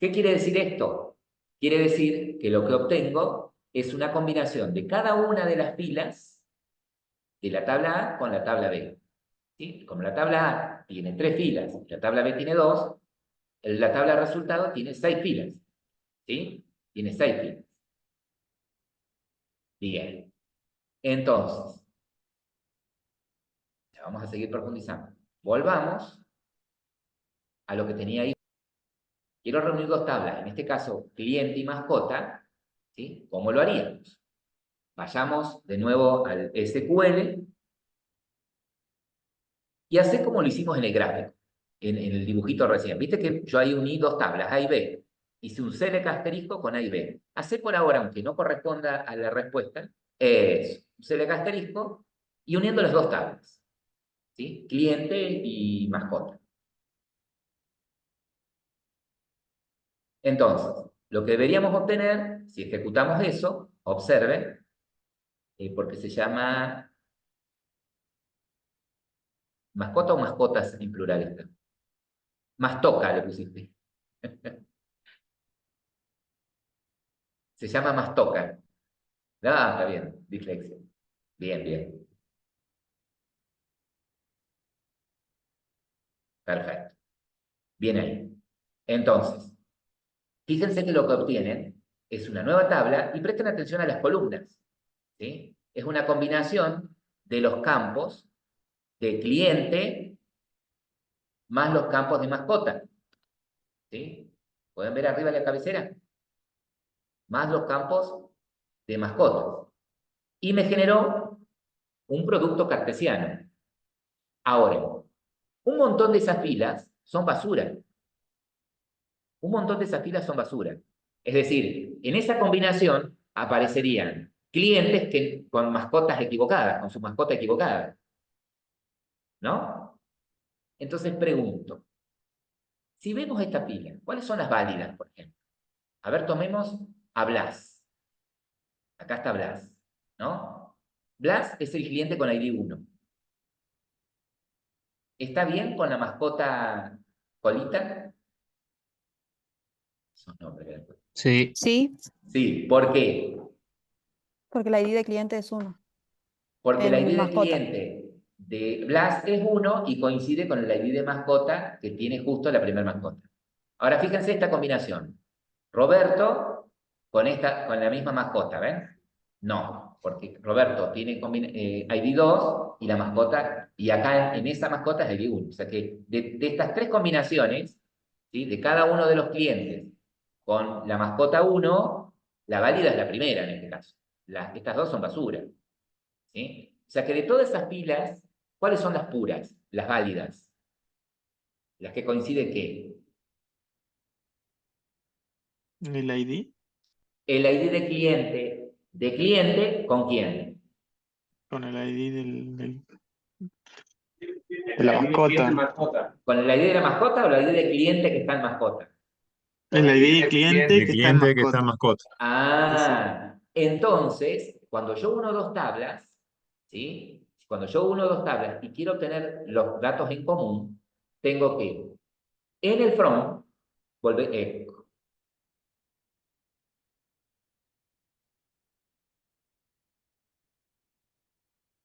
¿Qué quiere decir esto? Quiere decir que lo que obtengo es una combinación de cada una de las filas de la tabla A con la tabla B. ¿sí? Como la tabla A tiene 3 filas, la tabla B tiene 2, la tabla de resultado tiene 6 filas, ¿sí? Tiene 6 filas. Bien. Entonces, ya vamos a seguir profundizando. Volvamos a lo que tenía ahí. Quiero reunir dos tablas, en este caso, cliente y mascota, ¿sí? ¿Cómo lo haríamos? Vayamos de nuevo al SQL y hacer como lo hicimos en el gráfico, en el dibujito recién. Viste que yo ahí uní dos tablas, A y B. Hice un select asterisco con A y B. Hacé por ahora, aunque no corresponda a la respuesta, es un select asterisco y uniendo las dos tablas, ¿sí? Cliente y mascota. Entonces, lo que deberíamos obtener, si ejecutamos eso, observen, porque se llama mascota o mascotas en plural está. Mastoca le pusiste. Se llama mastoca. Ah, está bien, dislexia. Bien, bien. Perfecto. Bien ahí. Entonces, fíjense que lo que obtienen es una nueva tabla y presten atención a las columnas, ¿sí? Es una combinación de los campos de cliente más los campos de mascota, ¿sí? ¿Pueden ver arriba la cabecera? Más los campos de mascotas. Y me generó un producto cartesiano. Ahora, un montón de esas filas son basura. Un montón de esas filas son basura. Es decir, en esa combinación aparecerían clientes con mascotas equivocadas, con su mascota equivocada. ¿No? Entonces pregunto, si vemos esta pila, ¿cuáles son las válidas, por ejemplo? A ver, tomemos a Blas. Acá está Blas, ¿no? Blas es el cliente con ID 1. ¿Está bien con la mascota Colita? Esos nombres. Sí, Sí, Sí, ¿por qué? porque la ID de cliente es 1. Porque el En ID de mascota. cliente de Blas es 1 y coincide con el ID de mascota que tiene justo la primera mascota. Ahora fíjense esta combinación. Roberto con la misma mascota, ¿ven? No, porque Roberto tiene ID 2 y la mascota, y acá en esa mascota es ID 1. O sea que de estas tres combinaciones, ¿sí? De cada uno de los clientes con la mascota 1, la válida es la primera en este caso. Estas dos son basura. ¿Sí? O sea que de todas esas pilas, ¿cuáles son las puras? Las válidas. Las que coinciden ¿qué? ¿El ID? El ID de cliente, ¿con quién? Con el ID de la mascota. ¿Con el ID de la mascota o el ID de cliente que está en mascota? El ID del cliente El que está en cliente que está en mascota. mascota. Ah, entonces, cuando yo uno dos tablas, ¿sí? Cuando yo uno dos tablas y quiero obtener los datos en común, tengo que, en el from, volver,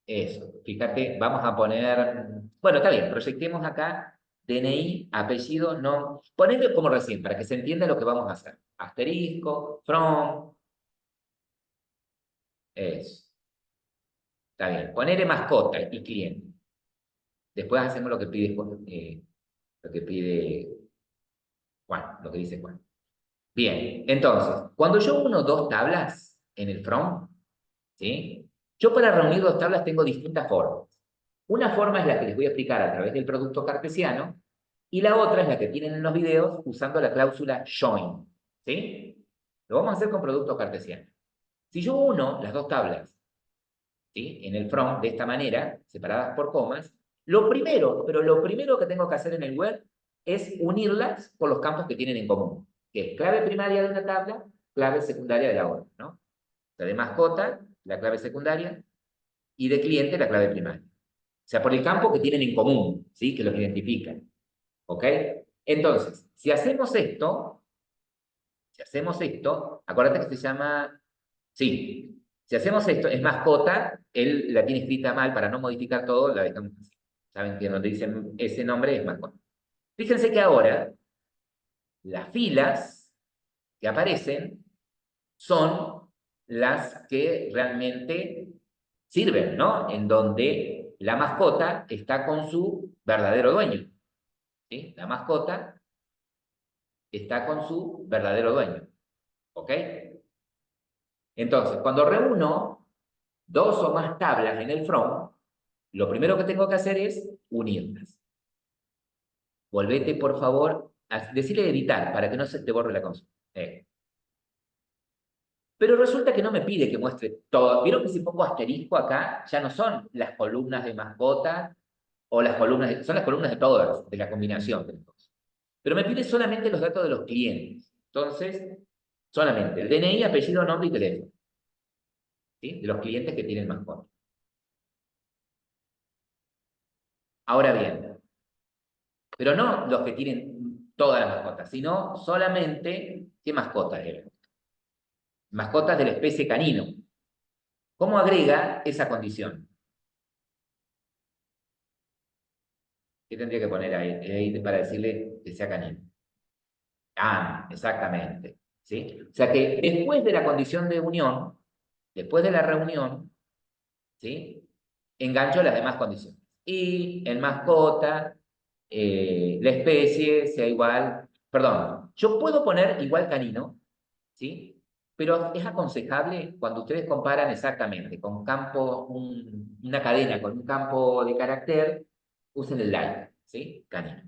eso, fíjate, vamos a poner, bueno, está bien, proyectemos acá DNI, apellido, no, ponedlo como recién, para que se entienda lo que vamos a hacer. Asterisco, from, eso. Está bien, ponerle mascota y cliente. Después hacemos lo que pide Juan, lo que dice Juan. Bien, entonces, cuando yo uno dos tablas en el from, ¿sí? Yo para reunir dos tablas tengo distintas formas. Una forma es la que les voy a explicar a través del producto cartesiano y la otra es la que tienen en los videos usando la cláusula join, ¿sí? Lo vamos a hacer con producto cartesiano. Si yo uno las dos tablas, ¿sí? En el from de esta manera, separadas por comas, lo primero que tengo que hacer en el web es unirlas por los campos que tienen en común, que es clave primaria de una tabla, clave secundaria de la otra, ¿no? O sea, de mascota, la clave secundaria, y de cliente, la clave primaria. O sea, por el campo que tienen en común, ¿sí? Que los identifican. ¿Ok? Entonces, si hacemos esto, acuérdate que se llama, sí, si hacemos esto, es mascota, él la tiene escrita mal para no modificar todo, la dejamos así. Saben que donde dicen ese nombre es mascota. Fíjense que ahora las filas que aparecen son las que realmente sirven, ¿no? En donde la mascota está con su verdadero dueño. ¿Sí? La mascota está con su verdadero dueño. ¿Ok? Entonces, cuando reúno dos o más tablas en el from, lo primero que tengo que hacer es unirlas. Volvete, por favor, a decirle editar para que no se te borre la consola. Pero resulta que no me pide que muestre todo. ¿Vieron que si pongo asterisco acá, ya no son las columnas de mascota o las columnas son las columnas de todas, de la combinación de las dos. Pero me pide solamente los datos de los clientes. Entonces, solamente el DNI, apellido, nombre y teléfono. ¿Sí? De los clientes que tienen mascota. Ahora bien, pero no los que tienen todas las mascotas, sino solamente qué mascotas eran. Mascotas de la especie canino. ¿Cómo agrega esa condición? ¿Qué tendría que poner ahí para decirle que sea canino? Ah, exactamente. ¿Sí? O sea que después de la condición de unión, después de la reunión, ¿sí? Engancho las demás condiciones. Y en mascota, la especie sea igual, perdón, yo puedo poner igual canino, ¿sí? Pero es aconsejable cuando ustedes comparan exactamente con campo, una cadena con un campo de carácter, usen el like, ¿sí? Canino.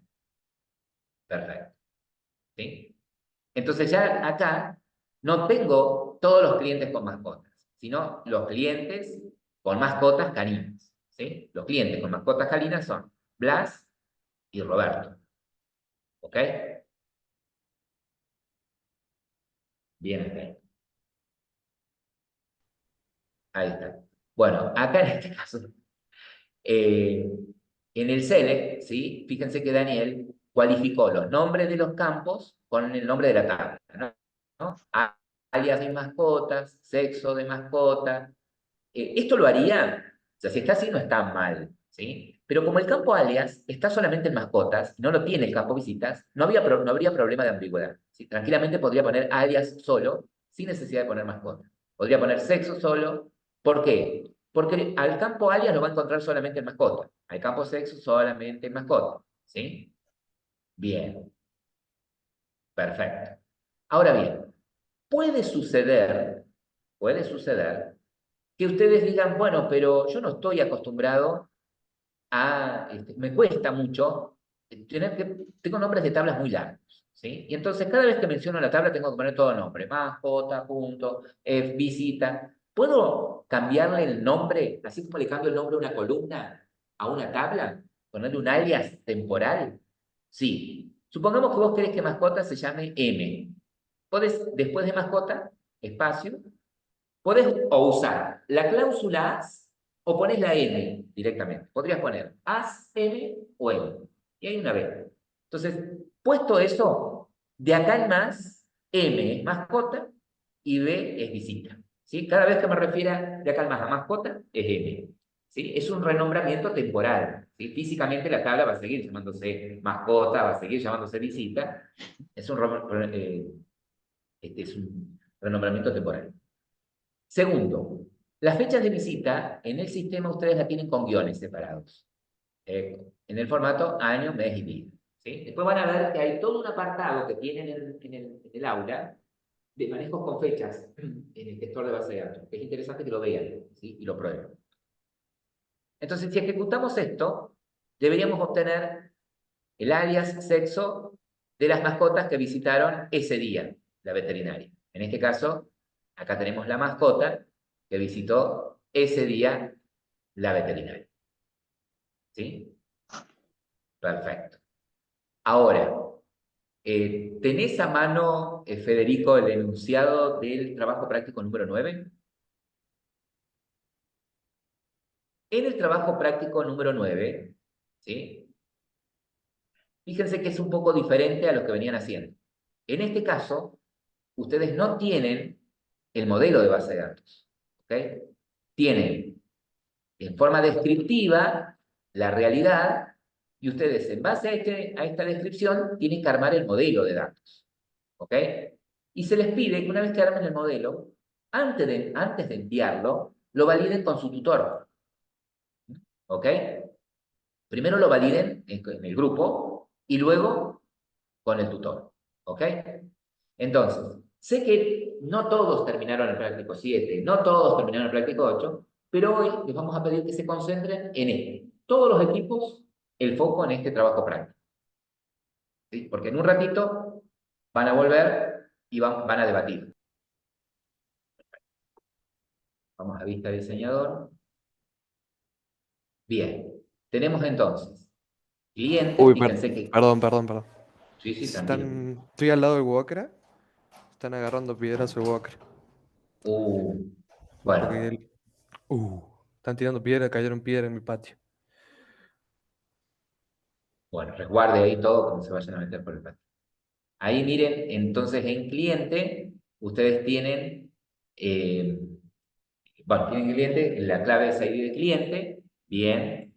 Perfecto. ¿Sí? Entonces ya acá no tengo todos los clientes con mascotas, sino los clientes con mascotas caninas, ¿sí? Los clientes con mascotas caninas son Blas y Roberto. ¿Ok? Bien, ok. Ahí está. Bueno, acá en este caso, en el select, ¿sí? Fíjense que Daniel cualificó los nombres de los campos con el nombre de la tabla, ¿no? Alias de mascotas, sexo de mascota. Esto lo haría, o sea, si está así no está mal, ¿sí? Pero como el campo alias está solamente en mascotas, no lo tiene el campo visitas, no habría problema de ambigüedad, ¿sí? Tranquilamente podría poner alias solo, sin necesidad de poner mascota. Podría poner sexo solo. ¿Por qué? Porque al campo alias lo va a encontrar solamente en mascota, al campo sexo solamente en mascota, ¿sí? Bien, perfecto. Ahora bien, puede suceder que ustedes digan, bueno, pero yo no estoy acostumbrado me cuesta mucho tengo nombres de tablas muy largos, ¿sí? Y entonces cada vez que menciono la tabla tengo que poner todo nombre, mascota, punto, visita. ¿Puedo cambiarle el nombre, así como le cambio el nombre a una columna, a una tabla? ¿Ponerle un alias temporal? Sí. Supongamos que vos querés que mascota se llame M. Podés, después de mascota, espacio, podés o usar la cláusula as o ponés la M directamente. Podrías poner as, M o M. Y hay una B. Entonces, puesto eso, de acá en más, M es mascota y B es visita. ¿Sí? Cada vez que me refiera de acá en más a mascota, es M. ¿Sí? Es un renombramiento temporal. ¿Sí? Físicamente la tabla va a seguir llamándose mascota, va a seguir llamándose visita. Es es un renombramiento temporal. Segundo, las fechas de visita en el sistema ustedes la tienen con guiones separados, en el formato año, mes y día. ¿Sí? Después van a ver que hay todo un apartado que tienen en el aula de manejos con fechas en el gestor de base de datos. Es interesante que lo vean, ¿sí? Y lo prueben. Entonces, si ejecutamos esto, deberíamos obtener el alias sexo de las mascotas que visitaron ese día, la veterinaria. En este caso, acá tenemos la mascota que visitó ese día la veterinaria. ¿Sí? Perfecto. Ahora, ¿tenés a mano, Federico, el enunciado del trabajo práctico número 9? En el trabajo práctico número 9, ¿sí? Fíjense que es un poco diferente a lo que venían haciendo. En este caso, ustedes no tienen el modelo de base de datos. ¿Ok? Tienen en forma descriptiva la realidad, y ustedes en base a esta descripción tienen que armar el modelo de datos. ¿Ok? Y se les pide que una vez que armen el modelo, antes de enviarlo, lo validen con su tutor. ¿Ok? Primero lo validen en el grupo y luego con el tutor. ¿Ok? Entonces, sé que no todos terminaron el práctico 7, no todos terminaron el práctico 8, pero hoy les vamos a pedir que se concentren en este. Todos los equipos, el foco en este trabajo práctico. ¿Sí? Porque en un ratito van a volver y van a debatir. Vamos a vista diseñador. Bien. Tenemos entonces clientes, Uy, fíjense que... perdón. Sí, sí, tranquilo. Estoy al lado del Wokra. Están agarrando piedras al Wokra. Porque Bueno, él. Están tirando piedra, cayeron piedra en mi patio. bueno, resguarde ahí todo cuando se vayan a meter por el patio. Ahí miren, entonces en cliente, ustedes tienen, bueno, tienen cliente, la clave es ID de cliente, bien.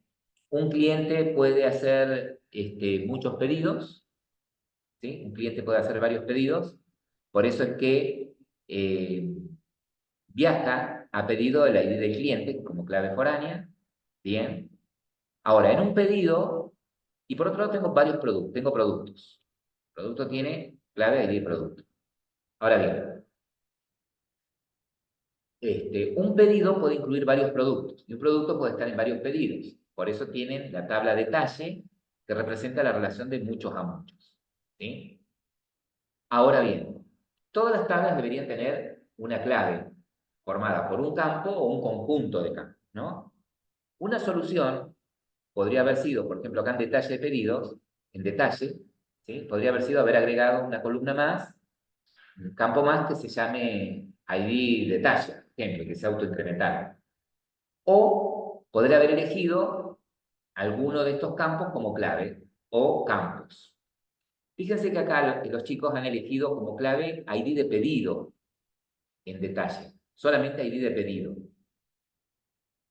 Un cliente puede hacer muchos pedidos, ¿sí? Un cliente puede hacer varios pedidos, por eso es que Viaja ha pedido el ID del cliente como clave foránea, bien. Ahora, en un pedido, y por otro lado tengo varios productos, tengo productos. Producto tiene clave ID de producto. Ahora bien, un pedido puede incluir varios productos y un producto puede estar en varios pedidos. Por eso tienen la tabla detalle que representa la relación de muchos a muchos. ¿Sí? Ahora bien, todas las tablas deberían tener una clave formada por un campo o un conjunto de campos, ¿no? Una solución podría haber sido, por ejemplo, acá en detalle de pedidos, en detalle, ¿sí? Podría haber sido haber agregado una columna más, un campo más que se llame ID detalle, por ejemplo, que sea autoincremental. O podría haber elegido alguno de estos campos como clave o campos. Fíjense que acá los chicos han elegido como clave ID de pedido en detalle, solamente ID de pedido.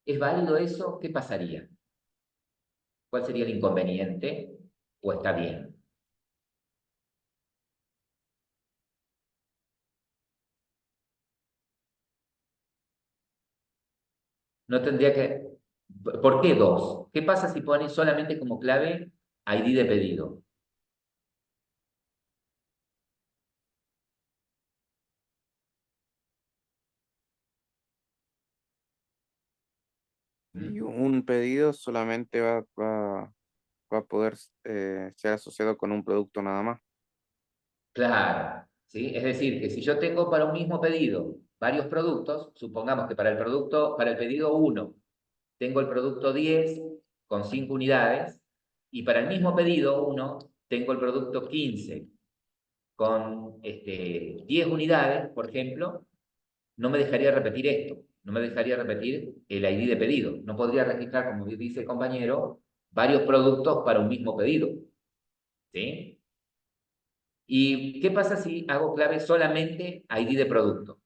¿Es válido eso? ¿Qué pasaría? ¿Cuál sería el inconveniente? ¿O está bien? No tendría que... ¿Por qué dos? ¿Qué pasa si pones solamente como clave ID de pedido? Y ¿Mm? un pedido solamente va a poder ser asociado con un producto nada más. Claro, ¿sí? Es decir, que si yo tengo para un mismo pedido varios productos, supongamos que para el pedido 1 tengo el producto 10 con 5 unidades y para el mismo pedido 1 tengo el producto 15 con 10 unidades, por ejemplo, no me dejaría repetir esto, no me dejaría repetir el ID de pedido. No podría registrar, como dice el compañero, varios productos para un mismo pedido. ¿Sí? ¿Y qué pasa si hago clave solamente ID de producto?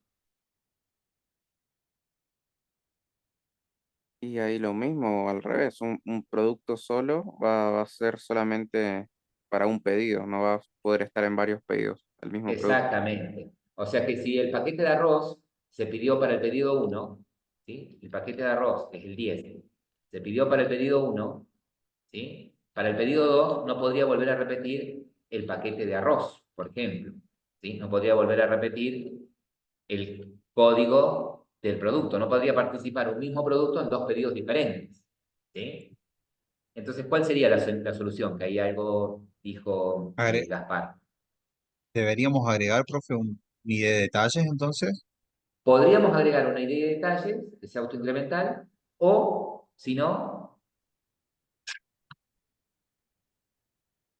Y ahí lo mismo, al revés, un producto solo va a ser solamente para un pedido, no va a poder estar en varios pedidos, el mismo producto. Exactamente. O sea que si el paquete de arroz se pidió para el pedido 1, ¿sí? El paquete de arroz es el 10, se pidió para el pedido 1, ¿sí? Para el pedido 2 no podría volver a repetir el paquete de arroz, por ejemplo, ¿sí? No podría volver a repetir el código del producto, no podría participar un mismo producto en dos pedidos diferentes, ¿sí? Entonces, ¿cuál sería la solución? Que ahí algo dijo Agre- Gaspar. Deberíamos agregar, profe, un ID de detalles entonces. Podríamos agregar una idea de detalles que sea autoincremental o, si no,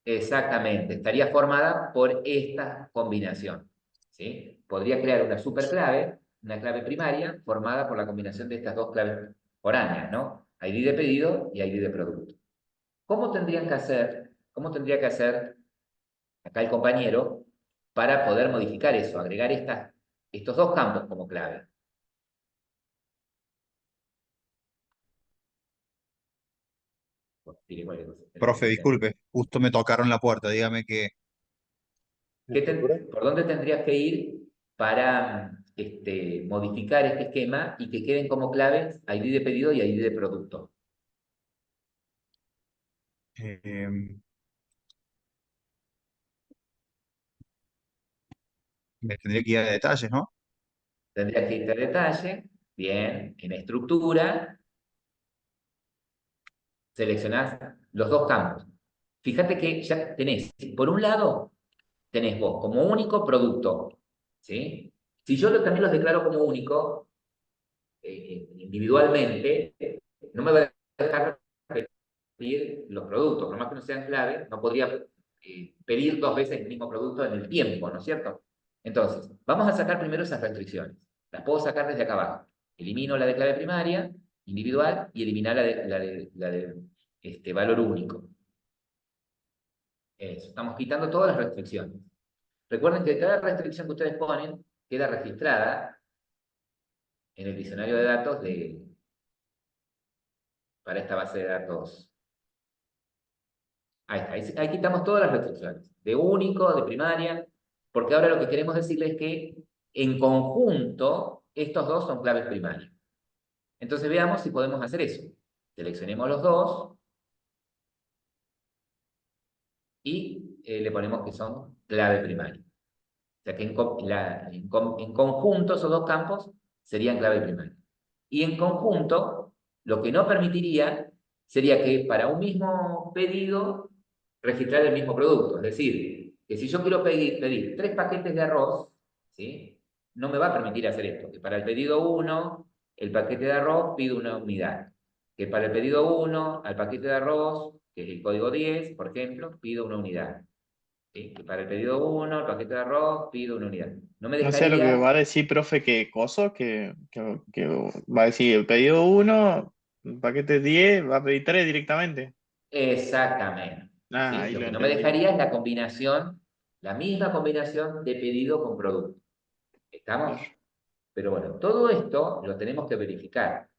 exactamente, estaría formada por esta combinación. ¿Sí? Podría crear una superclave, una clave primaria, formada por la combinación de estas dos claves foráneas, ¿no? ID de pedido y ID de producto. ¿Cómo tendrían que hacer, cómo tendría que hacer acá el compañero para poder modificar eso, agregar estos dos campos como clave? Tire cualquier cosa. Profe, disculpe, justo me tocaron la puerta, dígame que ¿Por dónde tendrías que ir para modificar este esquema y que queden como claves ID de pedido y ID de producto? me tendría que ir a detalles, ¿no? Tendrías que irte a detalle, bien, en estructura, seleccionás los dos campos. Fíjate que ya tenés, por un lado, tenés vos como único producto, ¿sí? Si yo también los declaro como único, individualmente, no me va a dejar pedir los productos, por más que no sean clave, no podría pedir dos veces el mismo producto en el tiempo, ¿no es cierto? Entonces, vamos a sacar primero esas restricciones. Las puedo sacar desde acá abajo. Elimino la de clave primaria, individual, y eliminar la de valor único. Eso, estamos quitando todas las restricciones. Recuerden que cada restricción que ustedes ponen queda registrada en el diccionario de datos para esta base de datos. Ahí está, ahí quitamos todas las restricciones, de único, de primaria, porque ahora lo que queremos decirles es que en conjunto estos dos son claves primarias. Entonces veamos si podemos hacer eso. Seleccionemos los dos y le ponemos que son clave primaria. O sea que en conjunto esos dos campos serían clave primaria. Y en conjunto, lo que no permitiría sería que para un mismo pedido registrar el mismo producto. Es decir, que si yo quiero pedir 3 paquetes de arroz, ¿sí? No me va a permitir hacer esto. Que para el pedido 1, el paquete de arroz pido una unidad. Que para el pedido 1, al paquete de arroz, que es el código 10, por ejemplo, pido una unidad. ¿Sí? Que para el pedido 1, el paquete de arroz, pido una unidad. No me No sé lo que dejaría... va a decir, profe, que coso, que va a decir el pedido 1, paquete 10, va a pedir 3 directamente. Exactamente. Ah, ¿Sí? ahí Lo lo que no me entendí. dejaría es la combinación, la misma combinación de pedido con producto. ¿Estamos? Claro. Pero bueno, todo esto lo tenemos que verificar.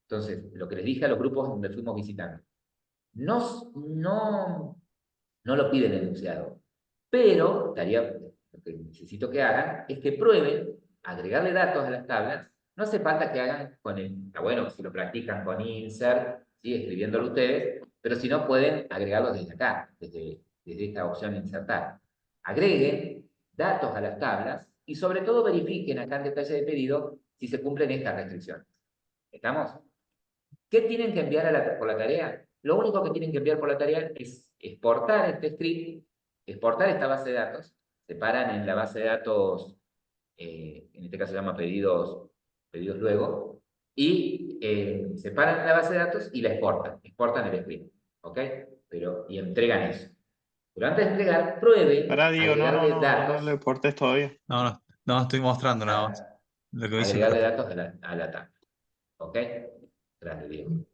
Entonces, lo que les dije a los grupos donde fuimos visitando. No lo pide el enunciado, pero lo que necesito que hagan es que prueben agregarle datos a las tablas. No hace falta que hagan está bueno si lo practican con insert, ¿sí? Escribiéndolo ustedes, pero si no pueden agregarlos desde acá, desde esta opción insertar. Agreguen datos a las tablas y sobre todo verifiquen acá en detalle de pedido si se cumplen estas restricciones. ¿Estamos? ¿Qué tienen que enviar por la tarea? Lo único que tienen que enviar por la tarea es exportar este script, exportar esta base de datos, separan en la base de datos, en este caso se llama pedidos luego, y separan la base de datos y la exportan el script, ¿ok? Y entregan eso. Pero antes de entregar, prueben Pará, Diego, agregarle no datos, le portes todavía. No, estoy mostrando nada más lo que dice el agregarle profe. datos a la tabla, ¿ok? Gracias, Diego.